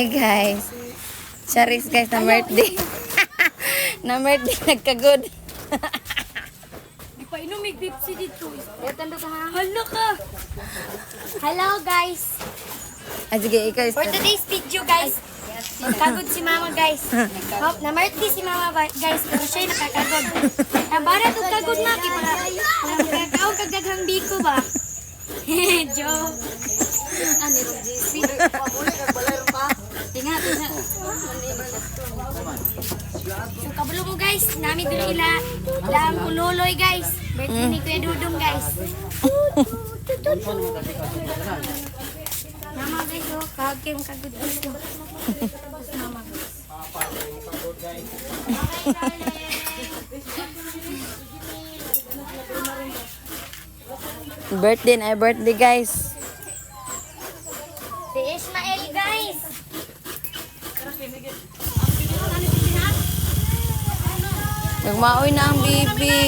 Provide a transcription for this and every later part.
Hey guys, Charis guys na birthday. Na birthday nagkagod. Di pa inom may Pepsi dito. Hala ka. Hello guys. Sige, ikaw For today's video guys, nagkagod si mama guys. Hope na birthday si mama guys, pero siya'y nakakagod. Nabara to kagod na, para kakao kagaghang biko ba? Joke. Ano yung GC? Tinga. So kabalo mo guys, namin dito lang uloy guys. Birthday ni Kuya Dudong guys. Mama guys, oh, kagim kagod dito. Mama guys. Birthday na birthday guys. Si Ismael guys. Nagmaoy na ang bibi.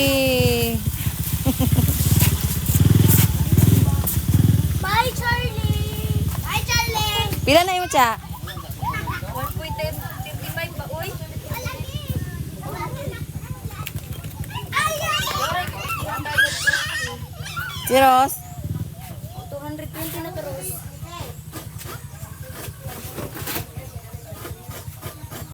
Bye Charlie. Bye Charlie. Pila na yung cha? 1.35 ba uy? Si Ross?